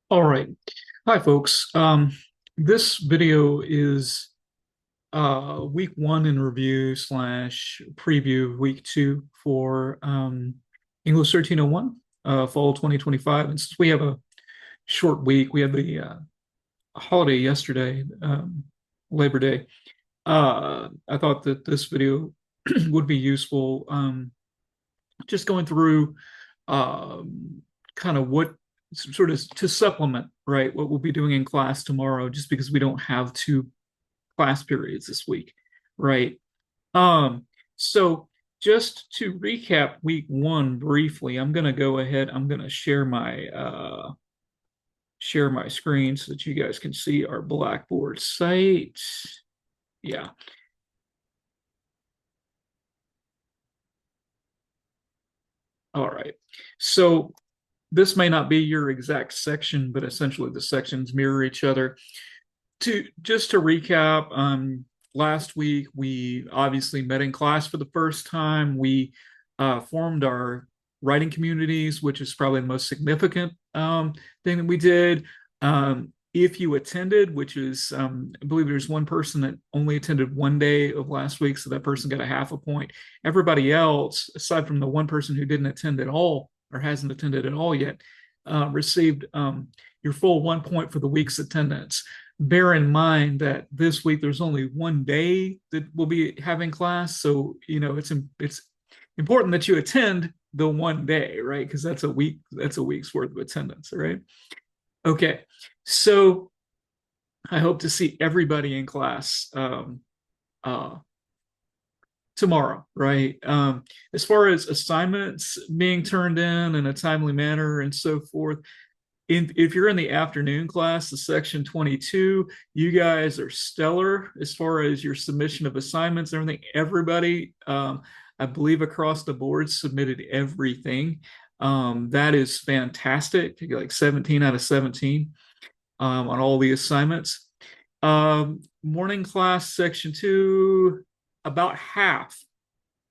All right. Hi, folks. This video is week one in review slash preview of week two for English 1301, fall 2025. And since we have a short week, we had the holiday yesterday, Labor Day. I thought that this video would be useful, just going through kind of what sort of to supplement, right, what we'll be doing in class tomorrow, just because we don't have two class periods this week, right? So just to recap week one briefly, I'm going to go ahead. I'm going to share my screen so that you guys can see our Blackboard site. Yeah. All right. So this may not be your exact section, but essentially the sections mirror each other. To recap, last week we obviously met in class for the first time. We formed our writing communities, which is probably the most significant thing that we did. If you attended, which is, I believe there's one person that only attended one day of last week, so that person got a half a point. Everybody else, aside from the one person who didn't attend at all or hasn't attended at all yet, received your full 1 point for the week's attendance. Bear in mind that this week there's only one day that we'll be having class, so it's important that you attend the one day, right? Because that's a week's worth of attendance, right? Okay, so I hope to see everybody in class uh, tomorrow, right? As far as assignments being turned in a timely manner and so forth, if you're in the afternoon class, the section 22, you guys are stellar as far as your submission of assignments and everything. Everybody, I believe, across the board submitted everything. That is fantastic. Like 17 out of 17 on all the assignments. Morning class, section 2, about half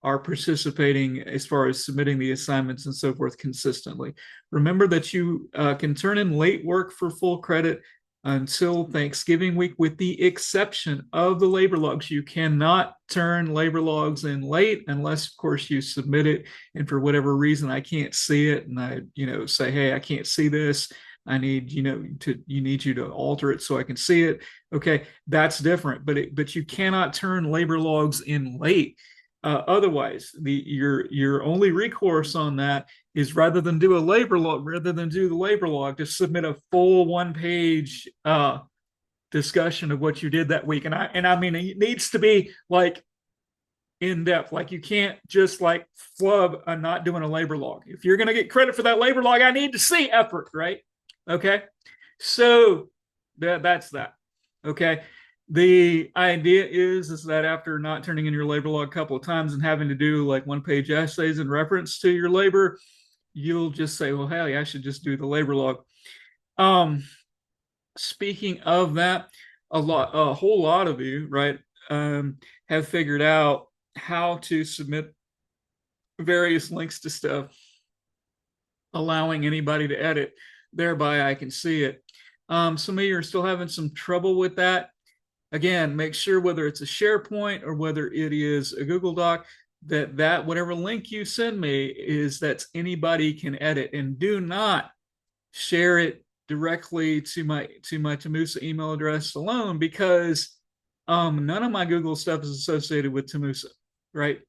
are participating as far as submitting the assignments and so forth consistently. Remember that you can turn in late work for full credit until Thanksgiving week, with the exception of the labor logs. You cannot turn labor logs in late unless, of course, you submit it. And for whatever reason, I can't see it, and I, say, hey, I can't see this. I need, you need you to alter it so I can see it. Okay, that's different. But you cannot turn labor logs in late. Otherwise, your only recourse on that is, rather than do the labor log, to submit a full 1 page discussion of what you did that week. And I mean, it needs to be like in depth. Like, you can't just like flub a not doing a labor log. If you're going to get credit for that labor log, I need to see effort, right? Okay, so that's that. Okay, the idea is that after not turning in your labor log a couple of times and having to do like 1 page essays in reference to your labor, you'll just say, well, hey, I should just do the labor log. um Speaking of that, a whole lot of you, right, have figured out how to submit various links to stuff, allowing anybody to edit. Thereby I can see it. Some of you are still having some trouble with that. Again, make sure, whether it's a SharePoint or whether it is a Google Doc, that whatever link you send me is that anybody can edit, and do not share it directly to my Tamusa email address alone, because none of my Google stuff is associated with Tamusa, right?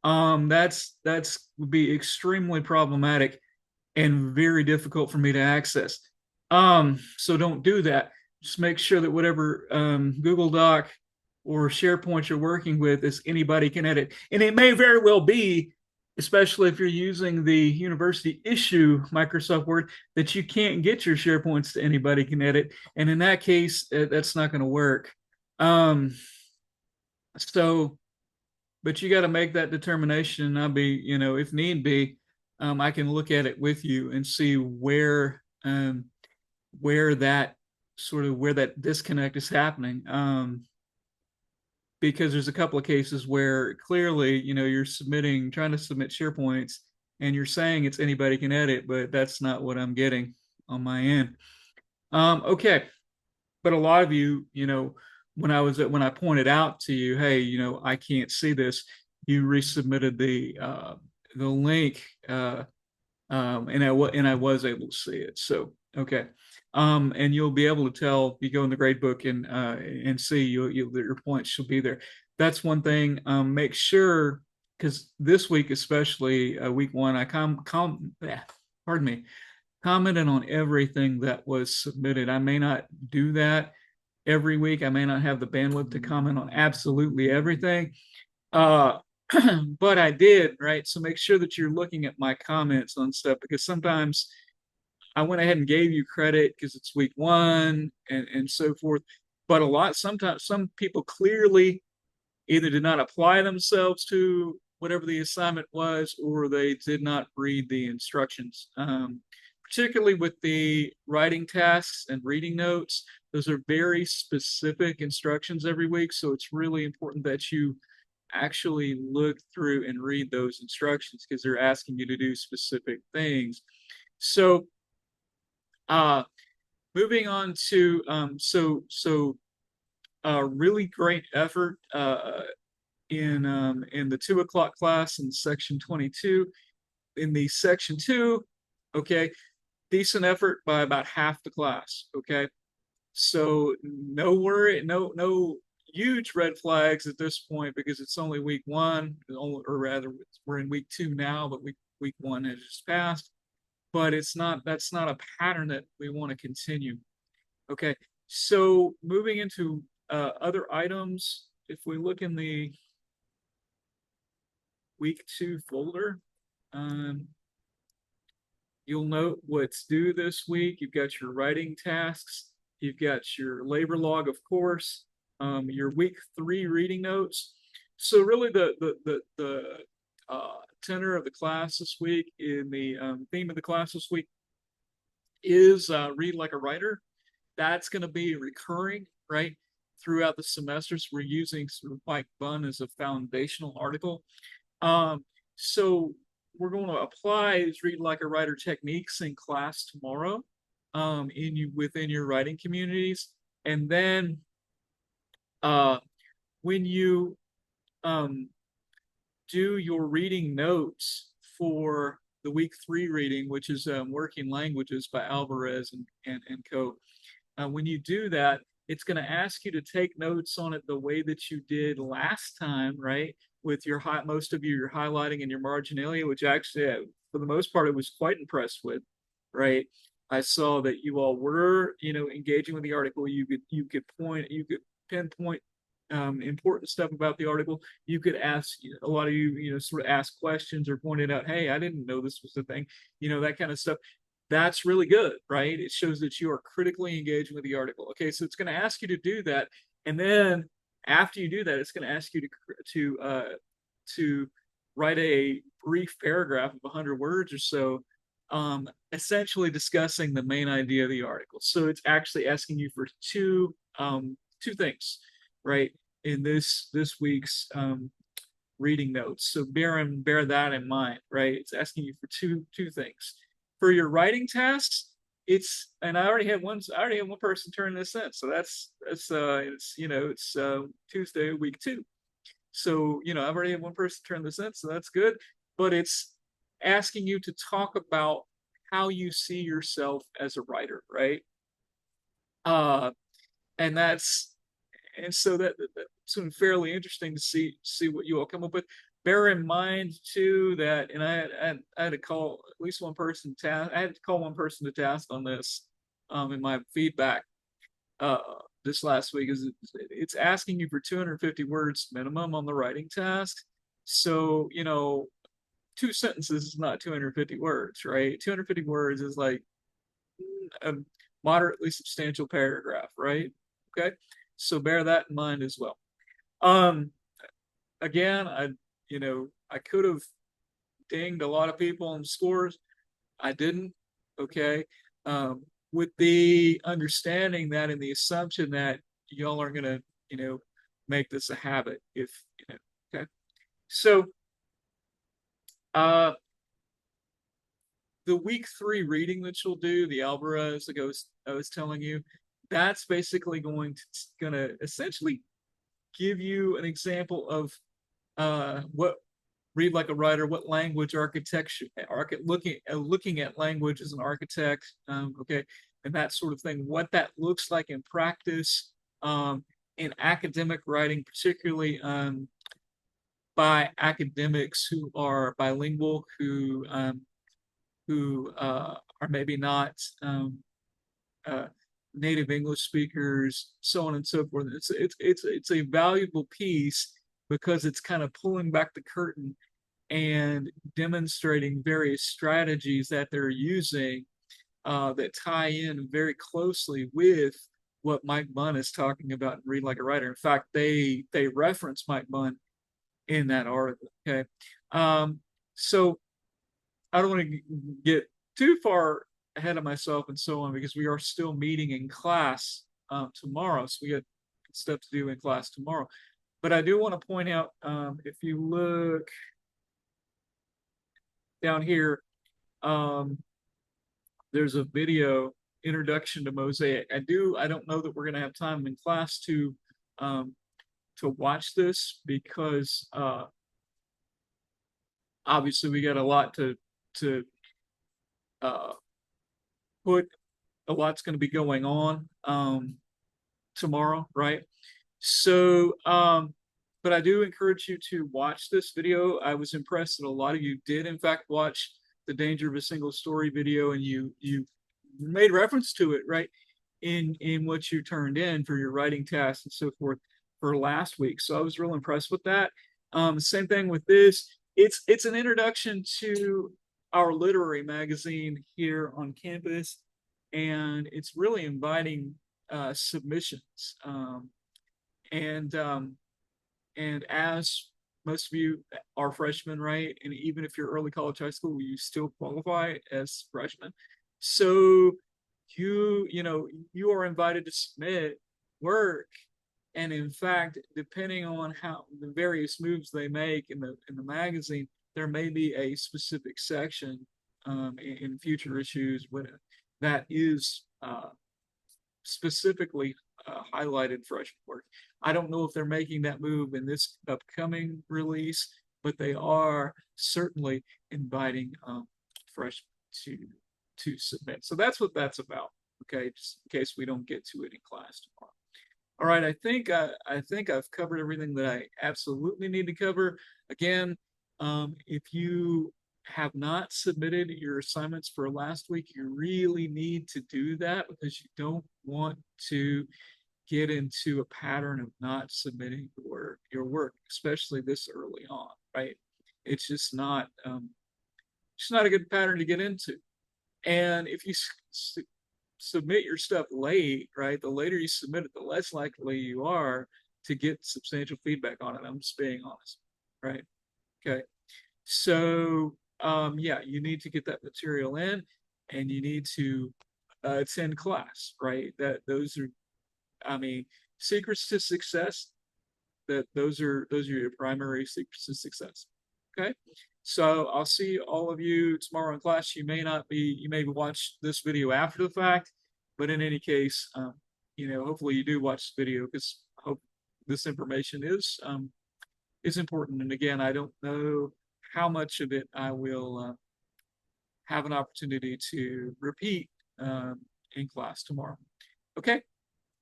That's would be extremely problematic and very difficult for me to access. So don't do that. Just make sure that whatever Google Doc or SharePoint you're working with is anybody can edit. And it may very well be, especially if you're using the university issue Microsoft Word, that you can't get your SharePoints to anybody can edit. And in that case, that's not going to work. Um, so, but you got to make that determination. And I'll be, if need be, I can look at it with you and see where that where that disconnect is happening. Because there's a couple of cases where clearly, you're trying to submit SharePoints, and you're saying it's anybody can edit, but that's not what I'm getting on my end. Okay. But a lot of you, when I pointed out to you, hey, I can't see this, you resubmitted the link, and I was able to see it. So okay, and you'll be able to tell. You go in the grade book and see your points should be there. That's one thing. Make sure, because this week especially, week one, I pardon me, commented on everything that was submitted. I may not do that every week. I may not have the bandwidth to comment on absolutely everything. Uh, but I did, right? So make sure that you're looking at my comments on stuff, because sometimes I went ahead and gave you credit because it's week one and so forth. But sometimes some people clearly either did not apply themselves to whatever the assignment was, or they did not read the instructions. Particularly with the writing tasks and reading notes, those are very specific instructions every week. So it's really important that you actually look through and read those instructions, because they're asking you to do specific things. So, uh, moving on to really great effort in the 2 o'clock class in section 22. In the section two, okay, decent effort by about half the class. Okay, so no worry, no huge red flags at this point, because it's only week one, or rather, we're in week two now, but week one has just passed. But that's not a pattern that we want to continue. Okay, so moving into other items, if we look in the week two folder, um, you'll note what's due this week. You've got your writing tasks, you've got your labor log, of course, your week three reading notes. So really, the tenor of the class this week, in the theme of the class this week, is read like a writer. That's going to be recurring, right, throughout the semesters. We're using sort of Mike Bunn as a foundational article. Um, so we're going to apply these read like a writer techniques in class tomorrow, within your writing communities. And then uh, when you um, do your reading notes for the week three reading, which is Working Languages by Alvarez and co. When you do that, it's going to ask you to take notes on it the way that you did last time, right? With most of you, your highlighting and your marginalia, which actually, for the most part, I was quite impressed with, right? I saw that you all were, engaging with the article. You could pinpoint important stuff about the article. You could ask, a lot of you, sort of ask questions or pointed out, hey, I didn't know this was the thing, that kind of stuff. That's really good, right? It shows that you are critically engaging with the article. Okay, so it's going to ask you to do that, and then after you do that, it's going to ask you to write a brief paragraph of 100 words or so, essentially discussing the main idea of the article. So it's actually asking you for two things, right? In this week's reading notes. So bear that in mind, right? It's asking you for two things. For your writing tasks, and I already had one person turn this in. So it's Tuesday, week two. So, I've already had one person turn this in, so that's good. But it's asking you to talk about how you see yourself as a writer, right? Uh, and that's and so that's been fairly interesting to see what you all come up with. Bear in mind too that, and I had to call at least one person task. I had to call one person to task on this, in my feedback uh, this last week. Is it's asking you for 250 words minimum on the writing task. So, two sentences is not 250 words, right? 250 words is like a moderately substantial paragraph, right? Okay, so bear that in mind as well. Um, Again, I could have dinged a lot of people on scores. I didn't. Okay, with the understanding that, and the assumption that y'all are gonna, make this a habit. If okay, so uh, the week 3 reading that you'll do, the Alvarez, like I was telling you, that's basically going to essentially give you an example of what read like a writer, what language architecture, looking at language as an architect, okay, and that sort of thing, what that looks like in practice, in academic writing, particularly by academics who are bilingual, who are maybe not uh, native English speakers, so on and so forth. It's a valuable piece because it's kind of pulling back the curtain and demonstrating various strategies that they're using that tie in very closely with what Mike Bunn is talking about in Read Like a Writer. In fact, they reference Mike Bunn in that article. Okay, so I don't want to get too far ahead of myself and so on because we are still meeting in class tomorrow, so we got stuff to do in class tomorrow. But I do want to point out, if you look down here, um, there's a video introduction to Mosaic. I don't know that we're going to have time in class um, to watch this because obviously we got a lot to uh, put. A lot's going to be going on tomorrow, right? So, but I do encourage you to watch this video. I was impressed that a lot of you did, in fact, watch the Danger of a Single Story video, and you made reference to it, right, in what you turned in for your writing tasks and so forth for last week. So I was real impressed with that. Same thing with this. It's an introduction to our literary magazine here on campus, and it's really inviting submissions. And and as most of you are freshmen, right? And even if you're early college, high school, you still qualify as freshmen. So you know you are invited to submit work, and in fact, depending on how the various moves they make in the magazine, there may be a specific section in future issues when that is specifically highlighted freshman work. I don't know if they're making that move in this upcoming release, but they are certainly inviting freshmen to submit. So that's what that's about. Okay, just in case we don't get to it in class tomorrow. All right, I think I've covered everything that I absolutely need to cover. Again, if you have not submitted your assignments for last week, you really need to do that because you don't want to get into a pattern of not submitting your work, especially this early on, right? It's just not a good pattern to get into. And if you submit your stuff late, right, the later you submit it, the less likely you are to get substantial feedback on it. I'm just being honest, right? Okay. So, yeah, you need to get that material in, and you need to attend class, right? Those are, I mean, secrets to success. Those are your primary secrets to success. Okay. So I'll see all of you tomorrow in class. You may watch this video after the fact, but in any case, hopefully you do watch the video because I hope this information is important. And again, I don't know how much of it I will have an opportunity to repeat in class tomorrow. Okay.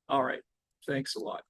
All right. Thanks a lot.